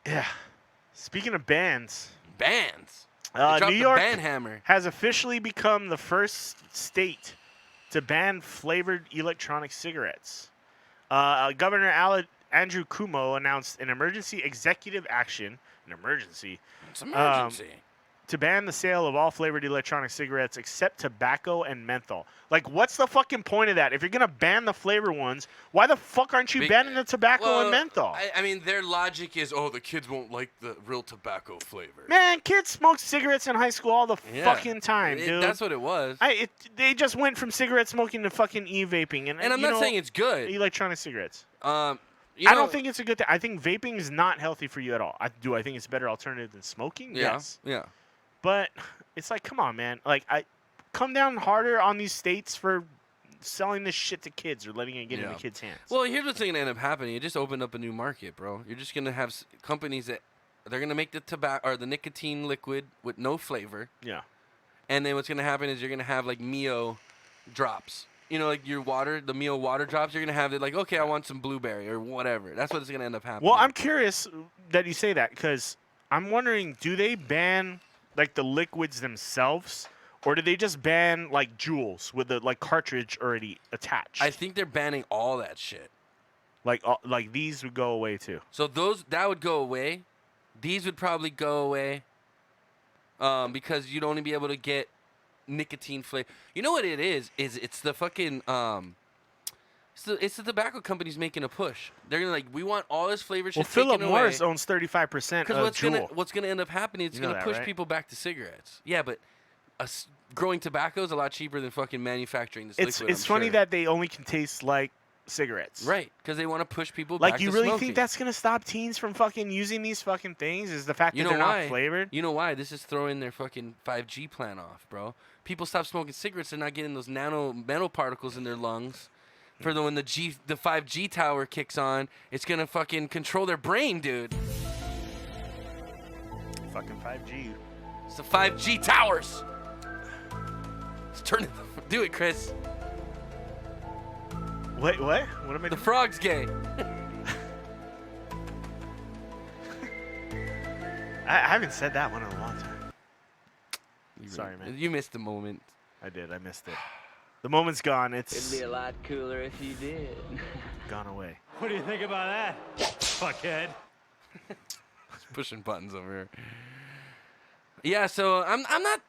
Yeah. Speaking of bans, Bans. New York ban hammer. has officially become the first state to ban flavored electronic cigarettes. Governor Andrew Cuomo announced an emergency executive action, It's emergency. to ban the sale of all flavored electronic cigarettes except tobacco and menthol. Like, what's the fucking point of that? If you're going to ban the flavor ones, why the fuck aren't you banning the tobacco and menthol? I mean, their logic is, the kids won't like the real tobacco flavor. Man, kids smoke cigarettes in high school all the fucking time, dude. That's what it was. They just went from cigarette smoking to fucking e-vaping. And I'm not saying it's good. Electronic cigarettes. I don't think it's a good thing. I think vaping is not healthy for you at all. I think it's a better alternative than smoking? Yeah, yes. Yeah. But it's like, come on, man. Like, come down harder on these states for selling this shit to kids or letting it get into kids' hands. Well, here's what's going to end up happening. It just opened up a new market, bro. You're just going to have companies that they're going to make the tobacco or the nicotine liquid with no flavor. Yeah. And then what's going to happen is you're going to have like Mio drops. You know, like your water, the Mio water drops. You're going to have it like, okay, I want some blueberry or whatever. That's what's going to end up happening. Well, I'm curious that you say that because I'm wondering, do they ban like the liquids themselves, or do they just ban like Juuls with the like cartridge already attached? I think they're banning all that shit. Like these would go away too. So that would go away. These would probably go away. Because you'd only be able to get nicotine flavor. You know what it is? It's the fucking it's the tobacco companies making a push. They're gonna we want all this flavor shit taken away. Philip Morris owns 35% of Juul. What's gonna end up happening is it's gonna push people back to cigarettes. Yeah, but growing tobacco is a lot cheaper than fucking manufacturing this liquid. It's funny that they only can taste like cigarettes. Right, because they want to push people back to smoking. Like, you really think that's gonna stop teens from fucking using these fucking things? Is the fact that they're not flavored? You know why? This is throwing their fucking 5G plan off, bro. People stop smoking cigarettes. They're not getting those nanoparticles in their lungs. For when the 5G tower kicks on, it's gonna fucking control their brain, dude. Fucking 5G. It's the 5G towers. Let's turn it. Do it, Chris. Wait, what? What am I doing? The frog's gay. I haven't said that one in a long time. Sorry, man. You missed the moment. I did. I missed it. The moment's gone. It'd be a lot cooler if you did. Gone away. What do you think about that, fuckhead? Just pushing buttons over here. Yeah, so I'm not.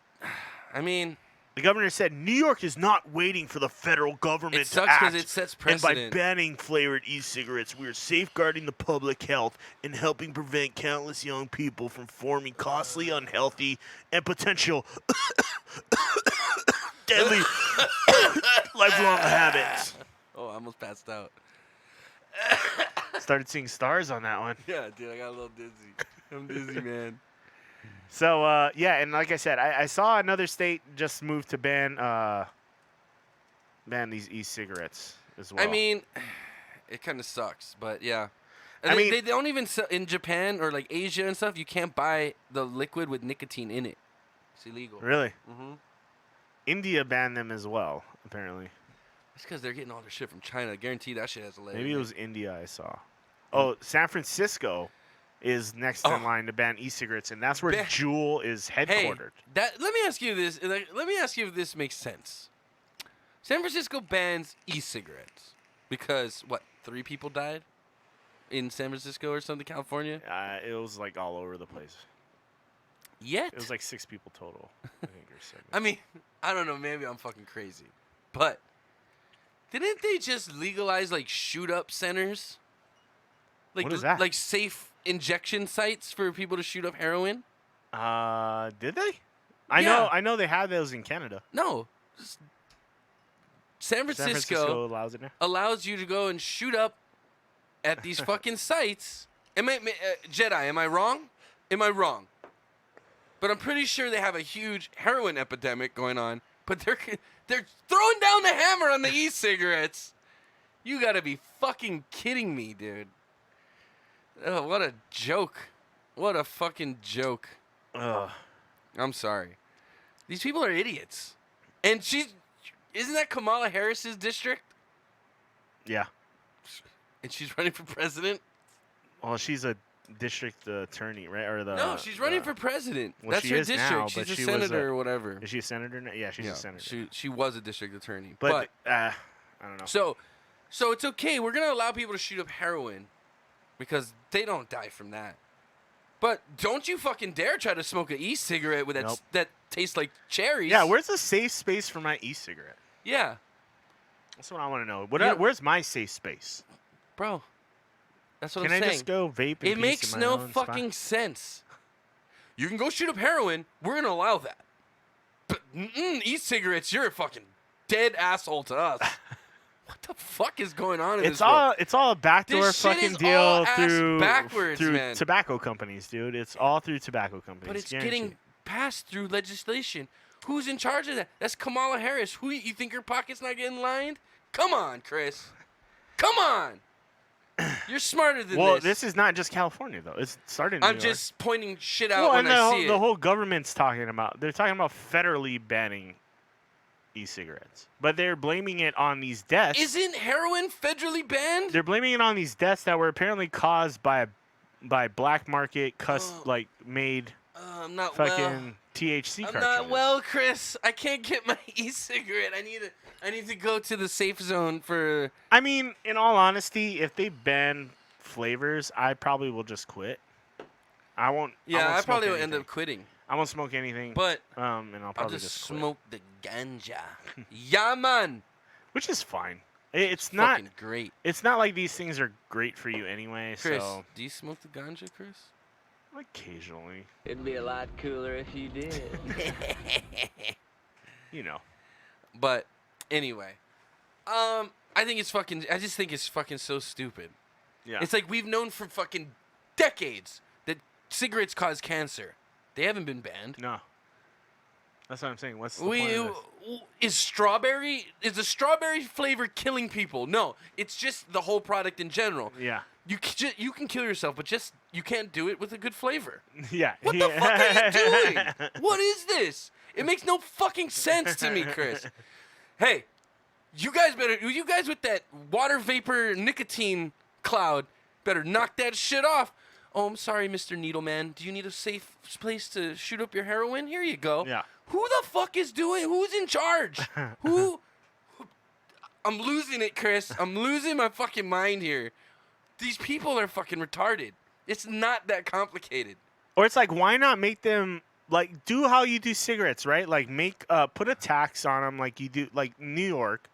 I mean, the governor said New York is not waiting for the federal government to act. because it sets precedent. And by banning flavored e-cigarettes, we are safeguarding the public health and helping prevent countless young people from forming costly, unhealthy, and potential deadly lifelong habits. Oh, I almost passed out. Started seeing stars on that one. Yeah, dude, I got a little dizzy. I'm dizzy, man. So, and like I said, I saw another state just move to ban these e-cigarettes as well. I mean, it kind of sucks, but yeah. I mean, they don't even sell in Japan or like Asia and stuff. You can't buy the liquid with nicotine in it. It's illegal. Really? Mm-hmm. India banned them as well, apparently. It's because they're getting all their shit from China. I guarantee that shit has a leg. Maybe it was India I saw. Oh, San Francisco is next in line to ban e-cigarettes, and that's where Juul is headquartered. Let me ask you this. Let me ask you if this makes sense. San Francisco bans e-cigarettes because, 3 people died in San Francisco or something, California? It was like all over the place. Yet? It was like 6 people total, I think, or 7. I mean, I don't know. Maybe I'm fucking crazy. But didn't they just legalize, like, shoot-up centers? Like, what is that? Like safe injection sites for people to shoot up heroin? Did they? I know they have those in Canada. No. San Francisco allows it now? Allows you to go and shoot up at these fucking sites. Jedi, am I wrong? Am I wrong? But I'm pretty sure they have a huge heroin epidemic going on. But they're throwing down the hammer on the e-cigarettes. You gotta be fucking kidding me, dude. Oh, what a joke. What a fucking joke. Ugh. I'm sorry. These people are idiots. And isn't that Kamala Harris's district? Yeah. And she's running for president? Well, she's a district attorney, right? Or the No, she's running for president. well, That's she her is district. now, She's but a she was senator or whatever. Is she a senator now? Yeah, she's a senator. She was a district attorney. But I don't know. So it's okay. We're gonna allow people to shoot up heroin because they don't die from that. But don't you fucking dare try to smoke an e-cigarette with that Nope. that tastes like cherries. Yeah, where's the safe space for my e-cigarette? Yeah, That's what I want to know. Where's my safe space? bro. That's what Can I'm I saying. just go vape? In It peace makes in my no own spot? fucking sense. You can go shoot up heroin. We're gonna allow that. But e-cigarettes, you're a fucking dead asshole to us. What the fuck is going on in this world? It's all a backdoor This shit fucking is deal all ass through backwards, man. tobacco companies, dude. It's all through tobacco companies. But it's guaranteed. getting passed through legislation. Who's in charge of that? That's Kamala Harris. Who you think her pocket's not getting lined? Come on, Chris. Come on. You're smarter than Well, this. this is not just California though. It's starting. In I'm New York. just pointing shit out Well, when and I see the it. whole government's talking about. They're talking about federally banning e-cigarettes, but they're blaming it on these deaths. Isn't heroin federally banned? They're blaming it on these deaths that were apparently caused by black market like made I'm not fucking well. THC I'm cartridges. not well, Chris. I can't get my e-cigarette. I need to go to the safe zone for. I mean, in all honesty, if they ban flavors, I probably will just quit. I won't. Yeah, I smoke probably will anything. end up quitting. I won't smoke anything. But and I'll I'll probably just quit. smoke the ganja. Yeah, man. Which is fine. It's not. Fucking great. It's not like these things are great for you anyway. Chris, So do you smoke the ganja, Chris? occasionally, It'd be a lot cooler if you did. you know. But anyway, I just think it's fucking so stupid. Yeah. It's like we've known for fucking decades that cigarettes cause cancer. They haven't been banned. No. That's what I'm saying. What's the point of this? Is the strawberry flavor killing people? No, it's just the whole product in general. Yeah. You can kill yourself, but just you can't do it with a good flavor. Yeah. What the fuck are you doing? What is this? It makes no fucking sense to me, Chris. Hey, you guys with that water vapor nicotine cloud better knock that shit off. Oh, I'm sorry, Mr. Needleman. Do you need a safe place to shoot up your heroin? Here you go. Yeah. Who the fuck is who's in charge? Who? I'm losing it, Chris. I'm losing my fucking mind here. These people are fucking retarded. It's not that complicated. Or it's like, why not make them like do how you do cigarettes, right? Like put a tax on them, like you do. Like New York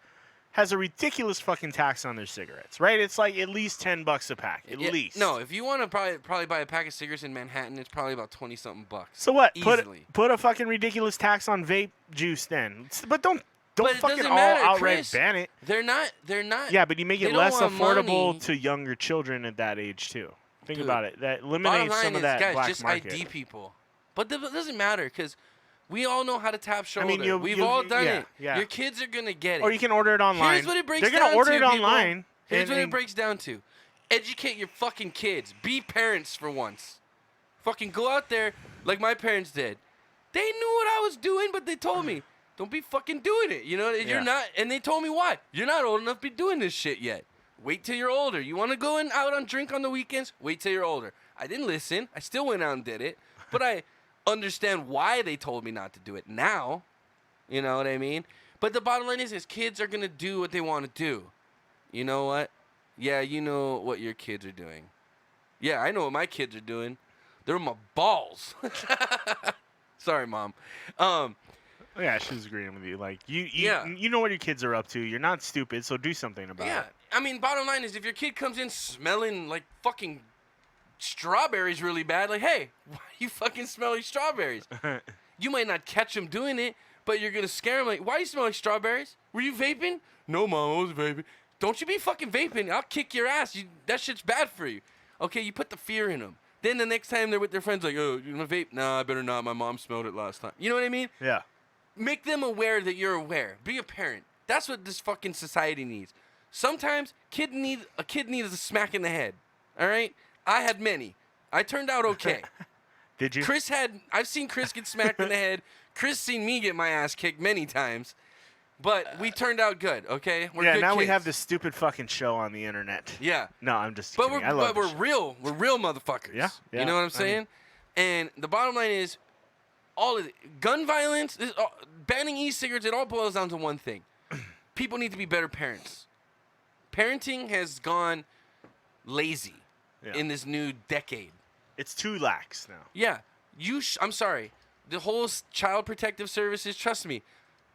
has a ridiculous fucking tax on their cigarettes, right? It's like at least $10 a pack, at least. No, if you want to probably buy a pack of cigarettes in Manhattan, it's probably about 20-something bucks. So what? Easily. Put a fucking ridiculous tax on vape juice then, but don't But it fucking doesn't all matter, outright Chris. ban it. They're not. Yeah, but you make they it don't less want affordable money. to younger children at that age too. Think Dude, about it. That Bottom eliminates line some is, of that guys, black just market. ID people. But it doesn't matter because we all know how to tap shoulder. We've you- all done yeah, it. yeah. Your kids are gonna get it. Or you can order it online. Here's what it breaks They're down gonna order to, it people. online. Here's what it and- breaks down to. Educate your fucking kids. Be parents for once. Fucking go out there like my parents did. They knew what I was doing, but they told me, don't be fucking doing it. You know, Yeah. you're not. And they told me why. You're not old enough to be doing this shit yet. Wait till you're older. You want to go out on drink on the weekends? Wait till you're older. I didn't listen. I still went out and did it. But I understand why they told me not to do it now. You know what I mean? But the bottom line is kids are going to do what they want to do. You know what? Yeah, you know what your kids are doing. Yeah, I know what my kids are doing. They're my balls. Sorry, Mom. Yeah, she's agreeing with you. Like you Yeah. you know what your kids are up to. You're not stupid, so do something about Yeah, it. I mean, bottom line is if your kid comes in smelling like fucking strawberries really bad, like, hey, why you fucking smelling strawberries? You might not catch him doing it, but you're gonna scare him. Like, why you smell like strawberries? Were you vaping? No, Mom, I was vaping. Don't you be fucking vaping. I'll kick your ass. That shit's bad for you. Okay, you put the fear in them. Then the next time they're with their friends, like, oh, you want to vape? Nah, I better not. My mom smelled it last time. You know what I mean? Yeah. Make them aware that you're aware. Be a parent. That's what this fucking society needs. Sometimes a kid needs a smack in the head. All right? I had many. I turned out okay. Did you? I've seen Chris get smacked in the head. Chris seen me get my ass kicked many times. But we turned out good, okay? We're yeah, good now we kids. have this stupid fucking show on the internet. Yeah. No, I'm just But kidding. I love we're this show. real. We're real motherfuckers. Yeah, You yeah, know what I'm I mean- saying? And the bottom line is, all of it, gun violence, banning e-cigarettes, it all boils down to one thing: people need to be better parents. Parenting has gone lazy Yeah. in this new decade. It's too lax now. Yeah, I'm sorry. The whole child protective services. Trust me,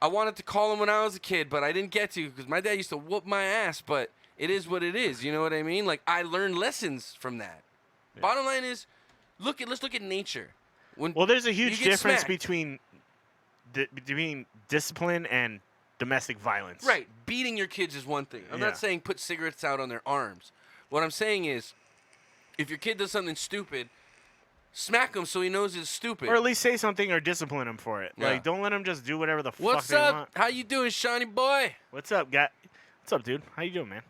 I wanted to call them when I was a kid, but I didn't get to because my dad used to whoop my ass. But it is what it is. You know what I mean? Like I learned lessons from that. Yeah. Bottom line is, let's look at nature. When Well, there's a you huge get difference smacked- between discipline and domestic violence. Right, beating your kids is one thing. I'm Yeah. not saying put cigarettes out on their arms. What I'm saying is, if your kid does something stupid, smack him so he knows it's stupid. Or at least say something or discipline him for it. Yeah. Like, don't let him just do whatever the What's fuck they up? want. How you doing, Shawnee boy? What's up, guy? What's up, dude? How you doing, man?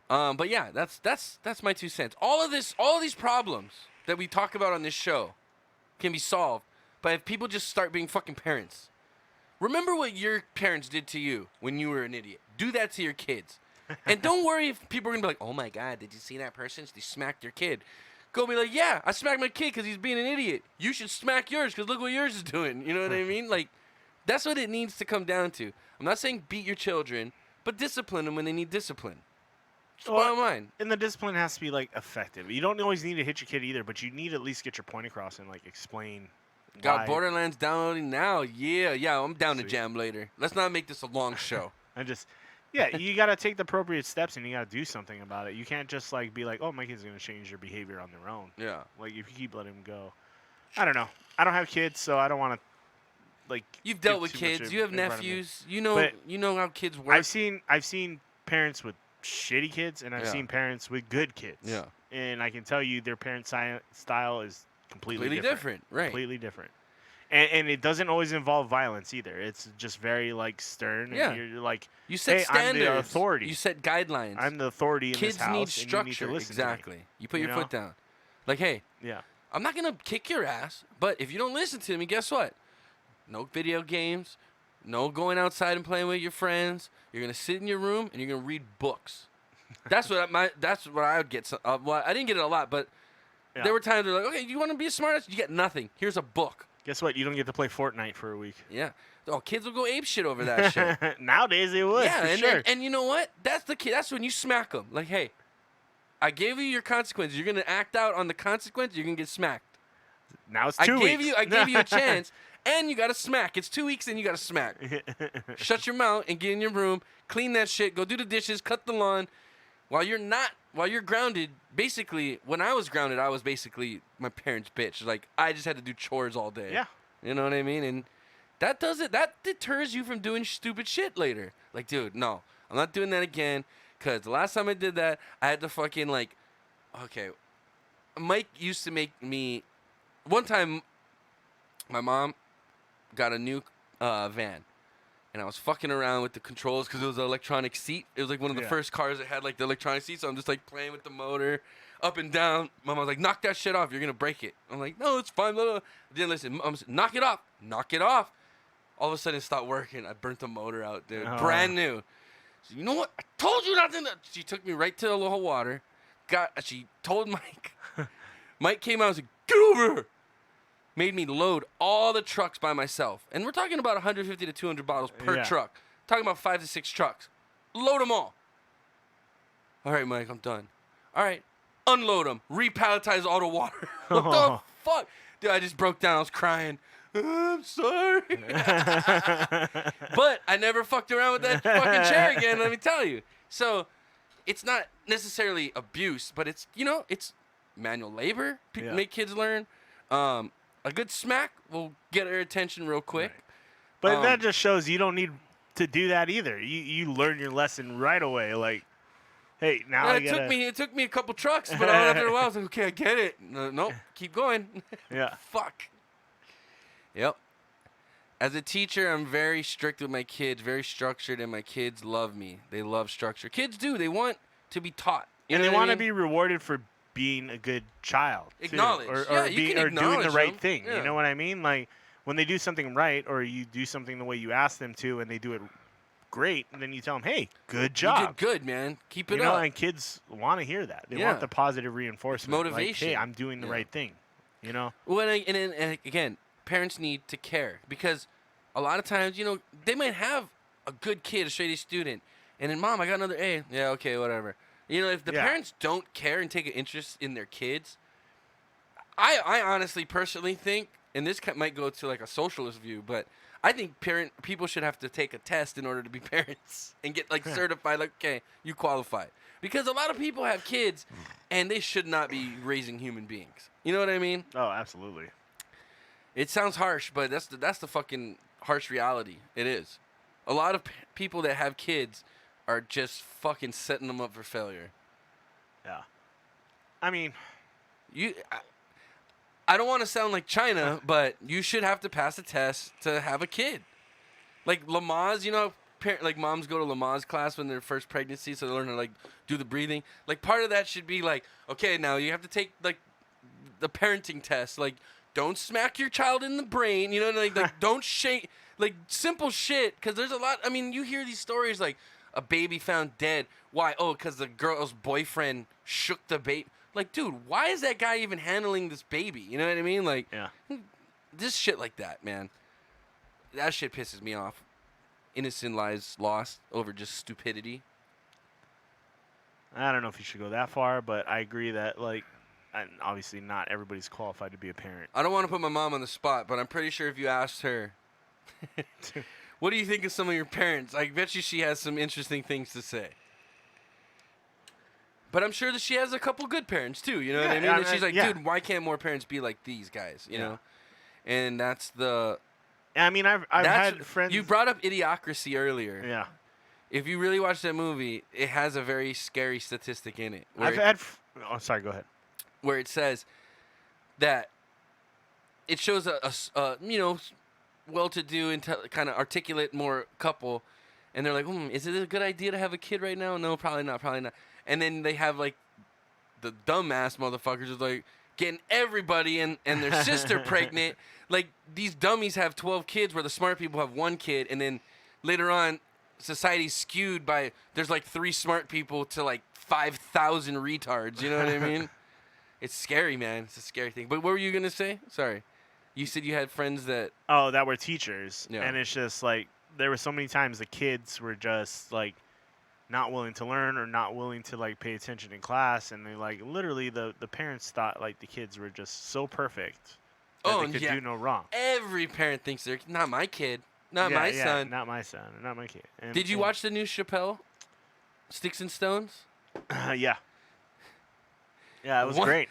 But yeah, that's my 2 cents. All of these problems that we talk about on this show can be solved by if people just start being fucking parents. Remember what your parents did to you when you were an idiot. Do that to your kids. And don't worry if people are going to be like, oh my God, did you see that person? They smacked your kid. Go be like, yeah, I smacked my kid because he's being an idiot. You should smack yours because look what yours is doing. You know what I mean? Like, that's what it needs to come down to. I'm not saying beat your children, but discipline them when they need discipline. It's Well, bottom line. And the discipline has to be, like, effective. You don't always need to hit your kid either, but you need to at least get your point across and, like, explain Got why. Borderlands downloading now. Yeah, I'm down to Sweet. jam later. Let's not make this a long show. Yeah, you got to take the appropriate steps and you got to do something about it. You can't just, like, be like, oh, my kid's going to change their behavior on their own. Yeah. Like, if you keep letting them go. I don't know. I don't have kids, so I don't want to, like, You've dealt give with too much kids. You have in front of me. nephews. But You know how kids work. I've seen parents with shitty kids, and I've Yeah. seen parents with good kids. Yeah. And I can tell you their parent style is completely different. Right. Completely different. And it doesn't always involve violence either. It's just very, like, stern. Yeah. And you're like, You set hey, standards. I'm the authority. You set guguidelines. I'm the authority in Kids this house, need and you need structure. to listen to me. Exactly. You put You your know? foot down. Like, hey, Yeah. I'm not gonna kick your ass, but if you don't listen to me, guess what? No video games. No going outside and playing with your friends. You're gonna sit in your room and you're gonna read books. That's what I would get. Well, I didn't get it a lot, but Yeah. there were times where like, okay, you want to be a smartass? You get nothing. Here's a book. Guess what? You don't get to play Fortnite for a week. Yeah. Oh, kids will go ape shit over that shit. Nowadays they would. Yeah, for and, sure. and you know what? That's the kid. That's when you smack them. Like, hey, I gave you your consequences. You're gonna act out on the consequence. You're gonna get smacked. Now it's I 2 gave weeks. you a chance, and you got to smack. It's 2 weeks, and you got to smack. Shut your mouth and get in your room. Clean that shit. Go do the dishes. Cut the lawn. While you're grounded. Basically, when I was grounded, I was basically my parents' bitch. Like I just had to do chores all day. Yeah. You know what I mean? And that does it. That deters you from doing stupid shit later. Like, dude, no, I'm not doing that again. Cause the last time I did that, I had to fucking like, okay. Mike used to make me. One time, my mom got a new van, and I was fucking around with the controls because it was an electronic seat. It was like one of the Yeah. first cars that had like the electronic seat. So I'm just like playing with the motor, up and down. Mom was like, "Knock that shit off! You're gonna break it." I'm like, "No, it's fine." Blah, blah. Didn't listen. Mom said, "Knock it off! Knock it off!" All of a sudden, it stopped working. I burnt the motor out, dude. Oh. Brand new. So, you know what? I told you not to. She took me right to the little water. She told Mike. Mike came out and said, "Get over here." Made me load all the trucks by myself. And we're talking about 150 to 200 bottles per Yeah. truck. Talking about 5 to 6 trucks. Load them all. All right, Mike, I'm done. All right, unload them. Repalletize all the water. What the fuck? Dude, I just broke down. I was crying. I'm sorry. But I never fucked around with that fucking chair again, let me tell you. So it's not necessarily abuse, but it's, it's manual labor. Yeah. Make kids learn. A good smack will get their attention real quick. Right. But that just shows you don't need to do that either. You learn your lesson right away. Like, hey, now Yeah, I it gotta. took me a couple trucks, but after a while, I was like, okay, I get it. Nope, keep going. Yeah. Fuck. Yep. As a teacher, I'm very strict with my kids, very structured, and my kids love me. They love structure. Kids do. They want to be taught. And know they what I want to mean? be rewarded for being a good child. too. Acknowledge. Or Yeah, you being can or doing the acknowledge right them. thing. Yeah. You know what I mean? Like, when they do something right, or you do something the way you ask them to, and they do it great, and then you tell them, "Hey, good job." You did good, man. Keep it You know, up. and kids want to hear that. They Yeah. want the positive reinforcement. motivation. Like, hey, I'm doing the Yeah. right thing. You know? Well, and again, parents need to care because a lot of times, they might have a good kid, a straight A student, and then, Mom, I got another A. Yeah, okay, whatever. If the Yeah. parents don't care and take an interest in their kids, I honestly, personally think, and this might go to like a socialist view, but I think people should have to take a test in order to be parents and get like certified. Like, okay, you qualify, because a lot of people have kids, and they should not be raising human beings. You know what I mean? Oh, absolutely. It sounds harsh, but that's the fucking harsh reality. It is. A lot of people that have kids are just fucking setting them up for failure. Yeah. I mean, I don't want to sound like China, but you should have to pass a test to have a kid. Like Lamaze, like moms go to Lamaze class when they're first pregnancy, so they learn to like do the breathing. Like part of that should be like, okay, now you have to take like the parenting test. Like, don't smack your child in the brain. Like don't shake, like simple shit. Because there's a lot. I mean, you hear these stories like a baby found dead. Why? Oh, because the girl's boyfriend shook the baby. Like, dude, why is that guy even handling this baby? You know what I mean? Like, yeah. this shit like that, man. That shit pisses me off. Innocent lives lost over just stupidity. I don't know if you should go that far, but I agree that, like, and obviously not everybody's qualified to be a parent. I don't want to put my mom on the spot, but I'm pretty sure if you asked her, what do you think of some of your parents? I bet you she has some interesting things to say. But I'm sure that she has a couple good parents, too. You know what I mean? And she's like, dude, why can't more parents be like these guys? You know? And that's the... I mean, I've had friends... You brought up Idiocracy earlier. Yeah. If you really watch that movie, it has a very scary statistic in it. Oh, sorry, go ahead. Where it says that it shows a well-to-do, kind of articulate, more couple, and they're like, is it a good idea to have a kid right now? No, probably not, probably not. And then they have, like, the dumbass motherfuckers is, like, getting everybody and their sister pregnant. Like, these dummies have 12 kids where the smart people have 1 kid. And then later on, society's skewed by there's, like, 3 smart people to, like, 5,000 retards. You know what I mean? It's scary, man. It's a scary thing. But what were you going to say? Sorry. You said you had friends that... Oh, that were teachers. Yeah. And it's just, like, there were so many times the kids were just, like, not willing to learn or not willing to like pay attention in class, and they like literally the parents thought like the kids were just so perfect that they could do no wrong. Every parent thinks they're not my kid, not my son, not my son, not my kid. And, did you watch the new Chappelle, Sticks and Stones? Yeah, it was great.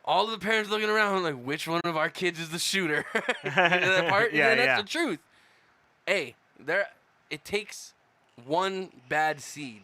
All of the parents looking around like, which one of our kids is the shooter? That part, that's the truth. Hey, it takes one bad seed